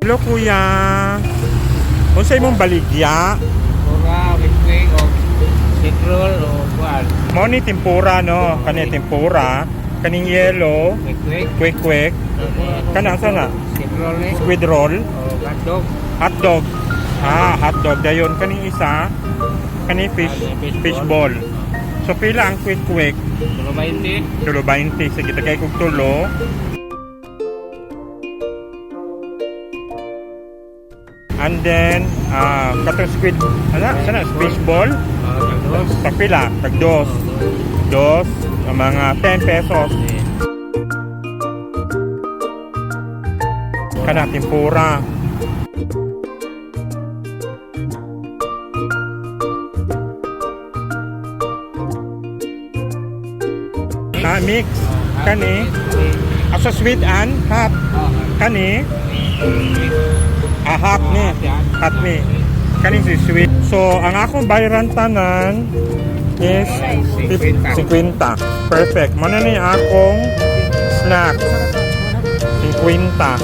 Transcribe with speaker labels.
Speaker 1: Hello kuya. Unsay mong baligya?
Speaker 2: Pura, wing o egg roll o kuan.
Speaker 1: Mao ni tempura no, kani tempura, kaning yellow,
Speaker 2: Quick.
Speaker 1: quick. Kana sana?
Speaker 2: Egg roll ni.
Speaker 1: Squid roll,
Speaker 2: O hotdog.
Speaker 1: hotdog. Hotdog dayon kaning isa, kani fish ball. So pila ang quick.
Speaker 2: Tulo 20.
Speaker 1: Tulo 20 sige tagay kog tulo. And then katong squid sana fish ball.
Speaker 2: Dos.
Speaker 1: Pagpila, tag-dos. Dos, mga 10 pesos. Kana tempura. Mix. Kani. Asa sweet and hot. Kani. Hot ni. Hot ni. Kani si sweet. So, ang akong bayaran tanan is 50. Perfect. Muna ni akong snack. 50.